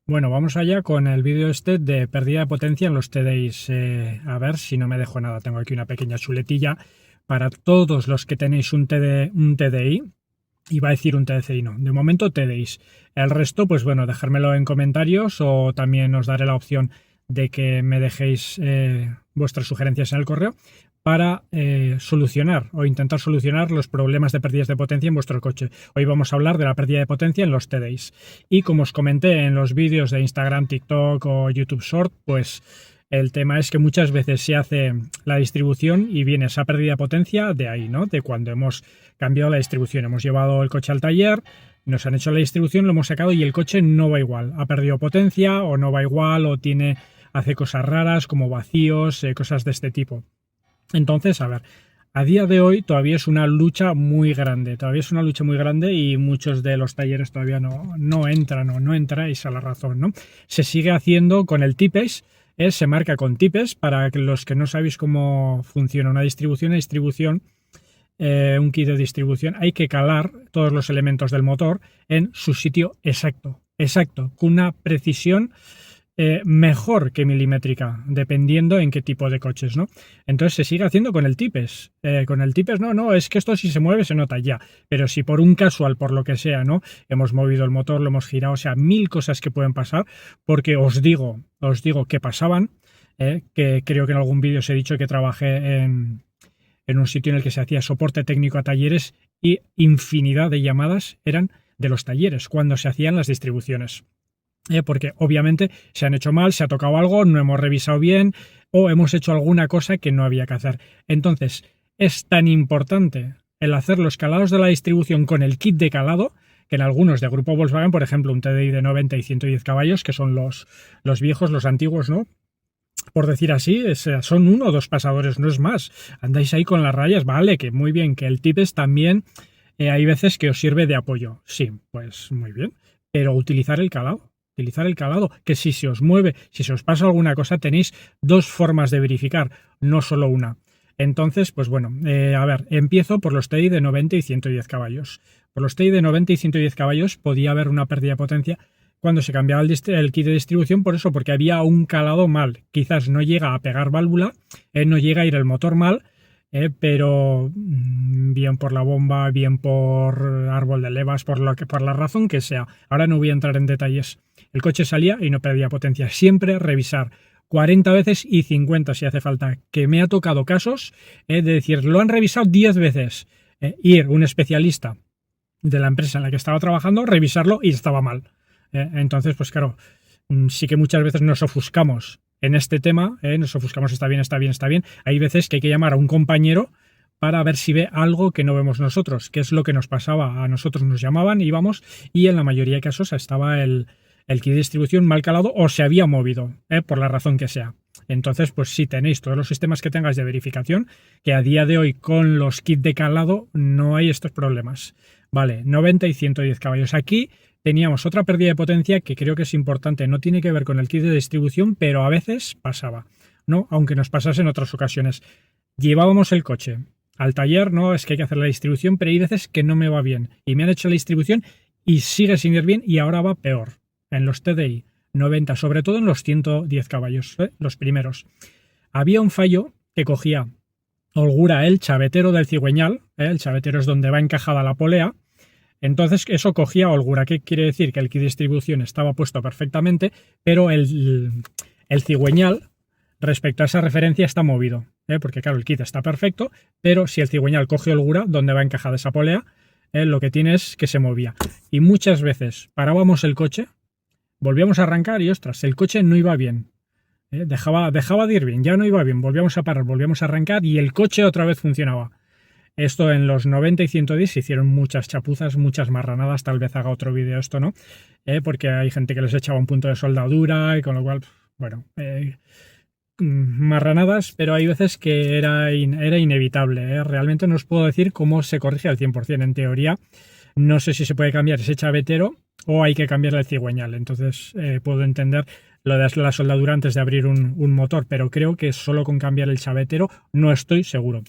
Bueno, vamos allá con el vídeo este de pérdida de potencia en los TDIs. A ver si no me dejo nada. Tengo aquí una pequeña chuletilla para todos los que tenéis un TDI. Iba a decir un TDCI, no. De momento TDIs. El resto, pues bueno, dejármelo en comentarios o también os daré la opción de que me dejéis vuestras sugerencias en el correo para solucionar o intentar solucionar los problemas de pérdidas de potencia en vuestro coche. Hoy vamos a hablar de la pérdida de potencia en los TDIs. Y como os comenté en los vídeos de Instagram, TikTok o YouTube Short, pues el tema es que muchas veces se hace la distribución y viene esa pérdida de potencia de ahí, ¿no? De cuando hemos cambiado la distribución. Hemos llevado el coche al taller, nos han hecho la distribución, lo hemos sacado y el coche no va igual. Ha perdido potencia o no va igual o hace cosas raras como vacíos, cosas de este tipo. Entonces, a ver, a día de hoy todavía es una lucha muy grande, y muchos de los talleres todavía no entran o no entráis a la razón, ¿no? Se sigue haciendo con el tipes, se marca con tipes para que los que no sabéis cómo funciona una distribución, un kit de distribución, hay que calar todos los elementos del motor en su sitio exacto, con una precisión mejor que milimétrica, dependiendo en qué tipo de coches, ¿no? Entonces se sigue haciendo con el tipes. Con el tipes no, es que esto si se mueve se nota ya. Pero si por un casual, por lo que sea, ¿no? Hemos movido el motor, lo hemos girado, o sea, mil cosas que pueden pasar, porque os digo que pasaban, que creo que en algún vídeo os he dicho que trabajé en un sitio en el que se hacía soporte técnico a talleres y infinidad de llamadas eran de los talleres cuando se hacían las distribuciones. Porque obviamente se han hecho mal, se ha tocado algo, no hemos revisado bien o hemos hecho alguna cosa que no había que hacer. Entonces, es tan importante el hacer los calados de la distribución con el kit de calado, que en algunos de grupo Volkswagen, por ejemplo, un TDI de 90 y 110 caballos, que son los viejos, los antiguos, ¿no? Por decir así, son uno o dos pasadores, no es más. Andáis ahí con las rayas, vale, que muy bien, que el tipes también hay veces que os sirve de apoyo. Sí, pues muy bien, pero utilizar el calado, que si se os mueve, si se os pasa alguna cosa, tenéis dos formas de verificar, no solo una. Entonces, pues bueno, a ver, empiezo por los TI de 90 y 110 caballos. Por los TI de 90 y 110 caballos podía haber una pérdida de potencia cuando se cambiaba el kit de distribución, por eso, porque había un calado mal. Quizás no llega a pegar válvula, no llega a ir el motor mal, pero bien por la bomba, bien por árbol de levas, por la razón que sea. Ahora no voy a entrar en detalles. El coche salía y no perdía potencia. Siempre revisar 40 veces y 50 si hace falta. Que me ha tocado casos de decir, lo han revisado 10 veces. Ir un especialista de la empresa en la que estaba trabajando, revisarlo y estaba mal. Entonces, pues claro, sí que muchas veces nos ofuscamos en este tema, nos ofuscamos, está bien. Hay veces que hay que llamar a un compañero para ver si ve algo que no vemos nosotros, que es lo que nos pasaba. A nosotros nos llamaban, íbamos, y en la mayoría de casos estaba el kit de distribución mal calado o se había movido, por la razón que sea. Entonces, pues si tenéis todos los sistemas que tengáis de verificación, que a día de hoy con los kits de calado no hay estos problemas. Vale, 90 y 110 caballos. Aquí teníamos otra pérdida de potencia que creo que es importante. No tiene que ver con el kit de distribución, pero a veces pasaba, ¿no? Aunque nos pasase en otras ocasiones. Llevábamos el coche al taller, no, es que hay que hacer la distribución, pero hay veces que no me va bien. Y me han hecho la distribución y sigue sin ir bien y ahora va peor. En los TDI 90, sobre todo en los 110 caballos, los primeros. Había un fallo que cogía holgura el chavetero del cigüeñal, el chavetero es donde va encajada la polea. Entonces eso cogía holgura. ¿Qué quiere decir? Que el kit de distribución estaba puesto perfectamente, pero el cigüeñal respecto a esa referencia está movido, porque claro, el kit está perfecto, pero si el cigüeñal coge holgura, donde va encajada esa polea, lo que tiene es que se movía. Y muchas veces parábamos el coche, volvíamos a arrancar y ostras, el coche no iba bien. Dejaba de ir bien, ya no iba bien, volvíamos a parar, volvíamos a arrancar y el coche otra vez funcionaba. Esto en los 90 y 110 se hicieron muchas chapuzas, muchas marranadas, tal vez haga otro vídeo esto, ¿no? Porque hay gente que les echaba un punto de soldadura y con lo cual, bueno, marranadas, pero hay veces que era inevitable. Realmente no os puedo decir cómo se corrige al 100%. En teoría, no sé si se puede cambiar ese chavetero o hay que cambiar el cigüeñal. Entonces puedo entender lo de la soldadura antes de abrir un motor, pero creo que solo con cambiar el chavetero no estoy seguro.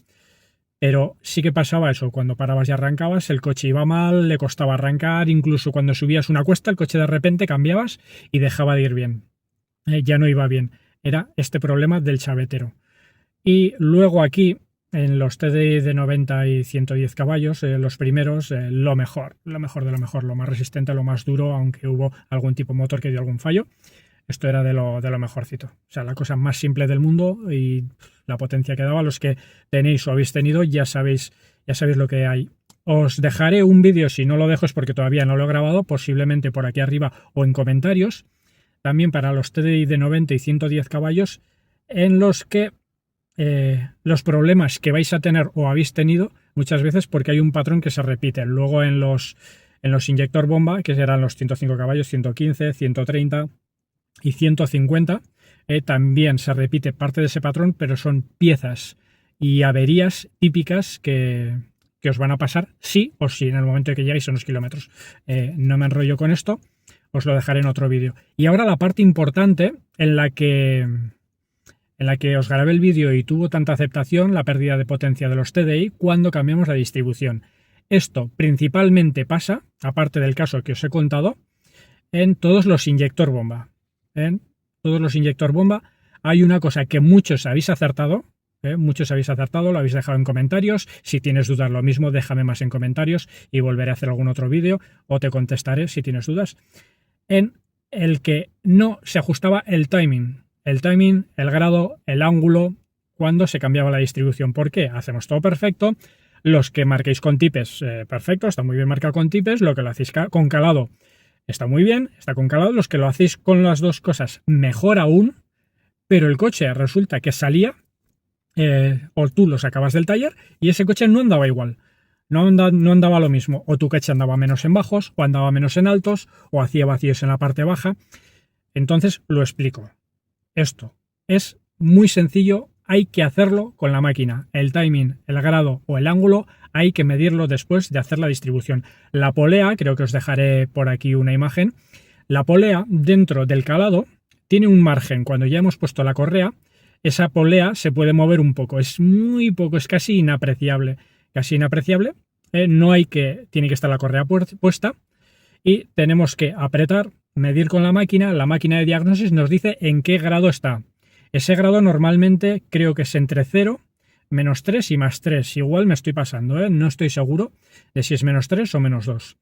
Pero sí que pasaba eso, cuando parabas y arrancabas, el coche iba mal, le costaba arrancar, incluso cuando subías una cuesta, el coche de repente cambiabas y dejaba de ir bien. Ya no iba bien. Era este problema del chavetero. Y luego aquí, en los TDI de 90 y 110 caballos, los primeros, lo mejor de lo mejor, lo más resistente, lo más duro, aunque hubo algún tipo de motor que dio algún fallo. Esto era de lo mejorcito. O sea, la cosa más simple del mundo y la potencia que daba. Los que tenéis o habéis tenido ya sabéis lo que hay. Os dejaré un vídeo, si no lo dejo es porque todavía no lo he grabado, posiblemente por aquí arriba o en comentarios, también para los TDI de 90 y 110 caballos, en los que los problemas que vais a tener o habéis tenido muchas veces porque hay un patrón que se repite. Luego en los inyector bomba, que serán los 105 caballos, 115, 130 y 150, también se repite parte de ese patrón, pero son piezas y averías típicas que os van a pasar sí o sí en el momento en que lleguéis a unos kilómetros. No me enrollo con esto, os lo dejaré en otro vídeo. Y ahora la parte importante en la que os grabé el vídeo y tuvo tanta aceptación, la pérdida de potencia de los TDI, cuando cambiamos la distribución. Esto principalmente pasa, aparte del caso que os he contado, en todos los inyector bomba. En todos los inyector bomba hay una cosa que muchos habéis acertado, lo habéis dejado en comentarios. Si tienes dudas, lo mismo, déjame más en comentarios y volveré a hacer algún otro vídeo o te contestaré si tienes dudas. En el que no se ajustaba el timing, el grado, el ángulo, cuando se cambiaba la distribución. ¿Por qué? Hacemos todo perfecto. Los que marquéis con tipes, perfecto, está muy bien marcado con tipes. Lo que lo hacéis con calado está muy bien, está con calado. Los que lo hacéis con las dos cosas, mejor aún. Pero el coche resulta que salía, o tú lo sacabas del taller y ese coche no andaba igual. No andaba lo mismo. O tu coche andaba menos en bajos, o andaba menos en altos, o hacía vacíos en la parte baja. Entonces lo explico. Esto es muy sencillo, hay que hacerlo con la máquina. El timing, el grado o el ángulo hay que medirlo después de hacer la distribución. La polea, creo que os dejaré por aquí una imagen, la polea dentro del calado tiene un margen. Cuando ya hemos puesto la correa, esa polea se puede mover un poco, es muy poco, es casi inapreciable. Tiene que estar la correa puesta y tenemos que apretar, medir con la máquina de diagnosis nos dice en qué grado está. Ese grado normalmente creo que es entre 0, -3 y +3. Igual me estoy pasando, no estoy seguro de si es -3 o -2.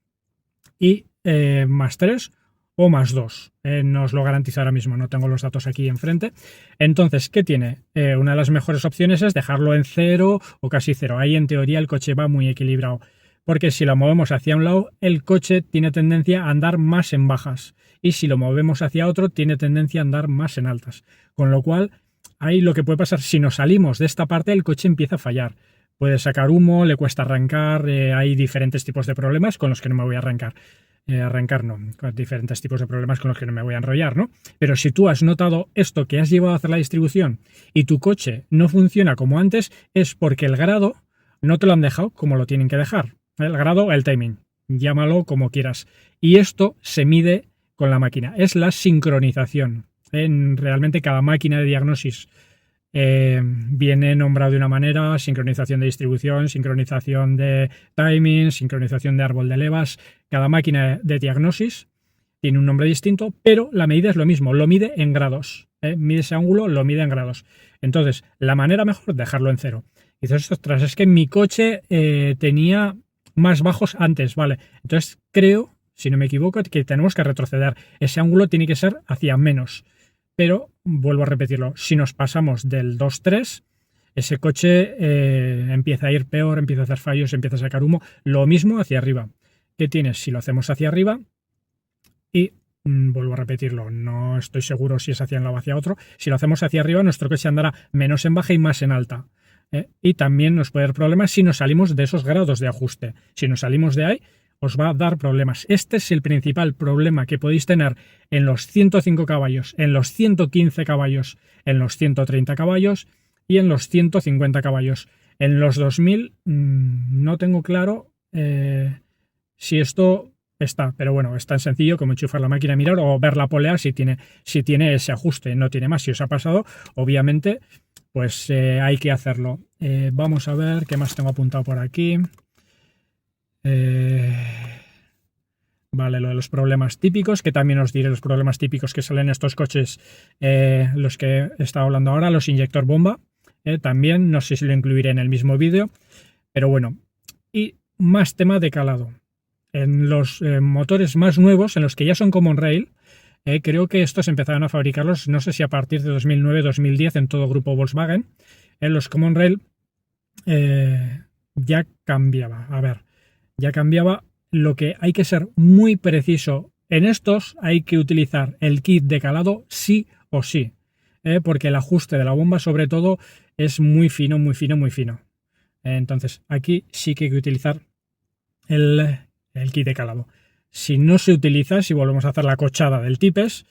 Y +3 o +2. No os lo garantizo ahora mismo, no tengo los datos aquí enfrente. Entonces, ¿qué tiene? Una de las mejores opciones es dejarlo en 0 o casi 0. Ahí en teoría el coche va muy equilibrado. Porque si lo movemos hacia un lado, el coche tiene tendencia a andar más en bajas. Y si lo movemos hacia otro, tiene tendencia a andar más en altas. Con lo cual, ahí lo que puede pasar, si nos salimos de esta parte, el coche empieza a fallar. Puede sacar humo, le cuesta arrancar, hay diferentes tipos de problemas con los que no me voy a arrancar. Con diferentes tipos de problemas con los que no me voy a enrollar, ¿no? Pero si tú has notado esto que has llevado a hacer la distribución y tu coche no funciona como antes, es porque el grado no te lo han dejado como lo tienen que dejar. El grado, el timing, llámalo como quieras. Y esto se mide con la máquina. Es la sincronización. Realmente cada máquina de diagnosis viene nombrado de una manera: sincronización de distribución, sincronización de timing, sincronización de árbol de levas. Cada máquina de diagnosis tiene un nombre distinto, pero la medida es lo mismo, lo mide en grados. Mide ese ángulo, lo mide en grados. Entonces, la manera mejor, dejarlo en 0. Y dices, ostras, es que mi coche tenía más bajos antes, vale. Entonces creo, si no me equivoco, que tenemos que retroceder. Ese ángulo tiene que ser hacia menos. Pero, vuelvo a repetirlo, si nos pasamos del 2-3, ese coche empieza a ir peor, empieza a hacer fallos, empieza a sacar humo. Lo mismo hacia arriba. ¿Qué tienes? Si lo hacemos hacia arriba y, vuelvo a repetirlo, no estoy seguro si es hacia un lado o hacia otro. Si lo hacemos hacia arriba, nuestro coche andará menos en baja y más en alta. Y también nos puede dar problemas si nos salimos de esos grados de ajuste. Si nos salimos de ahí, os va a dar problemas. Este es el principal problema que podéis tener en los 105 caballos, en los 115 caballos, en los 130 caballos y en los 150 caballos. En los 2000 no tengo claro si esto está, pero bueno, es tan sencillo como enchufar la máquina y mirar o ver la polea si tiene ese ajuste, no tiene más. Si os ha pasado, obviamente pues hay que hacerlo. Vamos a ver qué más tengo apuntado por aquí. Vale, lo de los problemas típicos, que también os diré los problemas típicos que salen en estos coches, los que he estado hablando ahora, los inyector bomba. También, no sé si lo incluiré en el mismo vídeo, pero bueno. Y más tema de calado. En los motores más nuevos, en los que ya son Common Rail, creo que estos empezaron a fabricarlos, no sé si a partir de 2009-2010 en todo grupo Volkswagen. En los Common Rail ya cambiaba. A ver, ya cambiaba. Lo que hay que ser muy preciso en estos, hay que utilizar el kit de calado sí o sí, porque el ajuste de la bomba sobre todo es muy fino, muy fino, muy fino. Entonces aquí sí que hay que utilizar el kit de calado. Si no se utiliza, si volvemos a hacer la cochada del Tipes,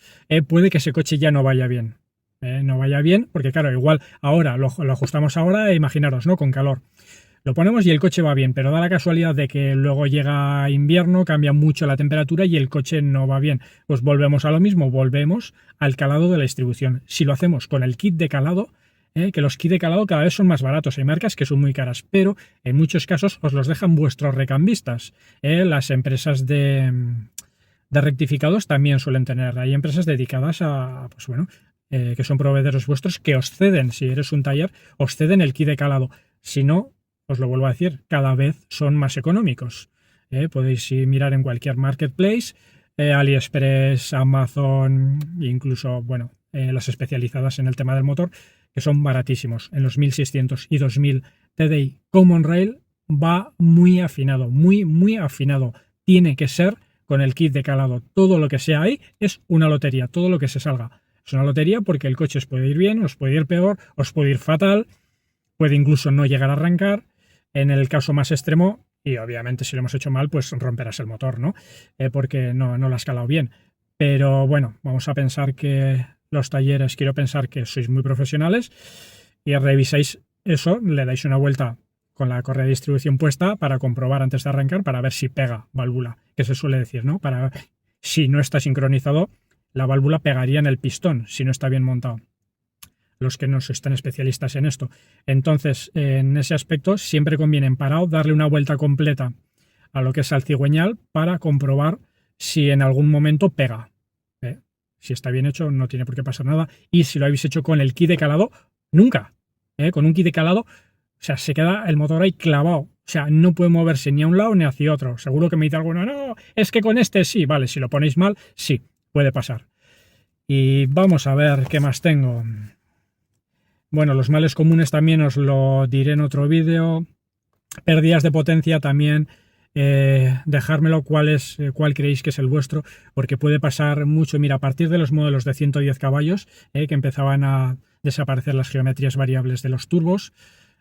puede que ese coche ya no vaya bien. No vaya bien, porque claro, igual ahora lo ajustamos ahora, imaginaros, ¿no? Con calor. Lo ponemos y el coche va bien, pero da la casualidad de que luego llega invierno, cambia mucho la temperatura y el coche no va bien. Pues volvemos a lo mismo, volvemos al calado de la distribución. Si lo hacemos con el kit de calado, que los kits de calado cada vez son más baratos, hay marcas que son muy caras, pero en muchos casos os los dejan vuestros recambistas. Las empresas de rectificados también suelen tener, hay empresas dedicadas a, pues bueno, que son proveedores vuestros que os ceden, si eres un taller, os ceden el kit de calado. Si no, os lo vuelvo a decir, cada vez son más económicos. Podéis mirar en cualquier marketplace, AliExpress, Amazon, incluso, bueno, las especializadas en el tema del motor, que son baratísimos. En los 1600 y 2000 TDI Common Rail va muy afinado, muy, muy afinado. Tiene que ser con el kit de calado. Todo lo que sea ahí es una lotería, todo lo que se salga. Es una lotería porque el coche os puede ir bien, os puede ir peor, os puede ir fatal, puede incluso no llegar a arrancar. En el caso más extremo, y obviamente si lo hemos hecho mal, pues romperás el motor, ¿no? Porque no lo has calado bien. Pero bueno, vamos a pensar que los talleres, quiero pensar que sois muy profesionales y revisáis eso, le dais una vuelta con la correa de distribución puesta para comprobar antes de arrancar, para ver si pega válvula, que se suele decir, ¿no? Para si no está sincronizado, la válvula pegaría en el pistón, si no está bien montado. Los que no están especialistas en esto. Entonces, en ese aspecto, siempre conviene en parado darle una vuelta completa a lo que es al cigüeñal para comprobar si en algún momento pega. Si está bien hecho, no tiene por qué pasar nada. Y si lo habéis hecho con el kit de calado, nunca. Con un kit de calado, o sea, se queda el motor ahí clavado. O sea, no puede moverse ni a un lado ni hacia otro. Seguro que me dice alguno, no, es que con este sí. Vale, si lo ponéis mal, sí, puede pasar. Y vamos a ver qué más tengo. Bueno, los males comunes también os lo diré en otro vídeo. Pérdidas de potencia también. Dejármelo cuál creéis que es el vuestro, porque puede pasar mucho. Mira, a partir de los modelos de 110 caballos, que empezaban a desaparecer las geometrías variables de los turbos,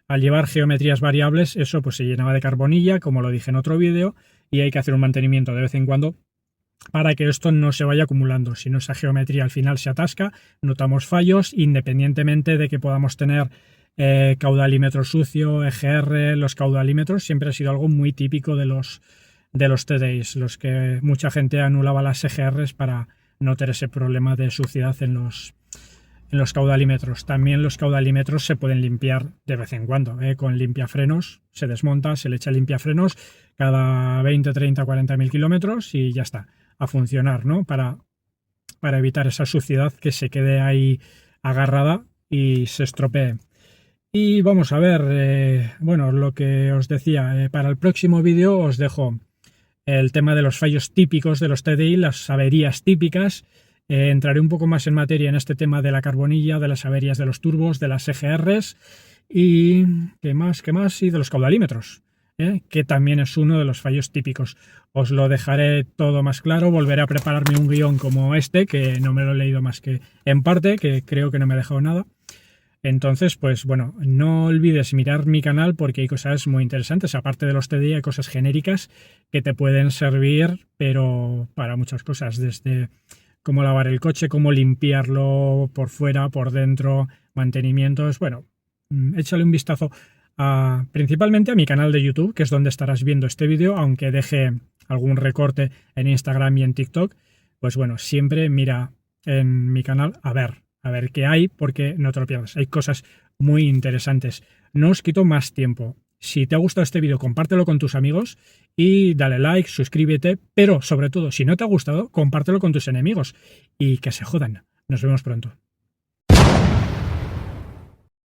al llevar geometrías variables, eso pues se llenaba de carbonilla, como lo dije en otro vídeo, y hay que hacer un mantenimiento de vez en cuando para que esto no se vaya acumulando. Si no, esa geometría al final se atasca, notamos fallos, independientemente de que podamos tener caudalímetro sucio, EGR. Los caudalímetros siempre ha sido algo muy típico de los TDIs, los que mucha gente anulaba las EGRs para no tener ese problema de suciedad en los caudalímetros. También los caudalímetros se pueden limpiar de vez en cuando, con limpiafrenos. Se desmonta, se le echa limpiafrenos cada 20, 30, 40.000 kilómetros y ya está, a funcionar, ¿no? Para evitar esa suciedad que se quede ahí agarrada y se estropee. Y vamos a ver, bueno, lo que os decía, para el próximo vídeo os dejo el tema de los fallos típicos de los TDI, las averías típicas. Entraré un poco más en materia en este tema de la carbonilla, de las averías de los turbos, de las EGRs y ¿qué más? Y de los caudalímetros, que también es uno de los fallos típicos. Os lo dejaré todo más claro, volveré a prepararme un guión como este, que no me lo he leído más que en parte, que creo que no me he dejado nada. Entonces, pues bueno, no olvides mirar mi canal porque hay cosas muy interesantes. Aparte de los TDI, hay cosas genéricas que te pueden servir, pero para muchas cosas, desde cómo lavar el coche, cómo limpiarlo por fuera, por dentro, mantenimientos. Bueno, échale un vistazo principalmente a mi canal de YouTube, que es donde estarás viendo este vídeo, aunque deje algún recorte en Instagram y en TikTok. Pues bueno, siempre mira en mi canal a ver a ver qué hay, porque no te lo pierdas. Hay cosas muy interesantes. No os quito más tiempo. Si te ha gustado este vídeo, compártelo con tus amigos y dale like, suscríbete, pero sobre todo, si no te ha gustado, compártelo con tus enemigos y que se jodan. Nos vemos pronto.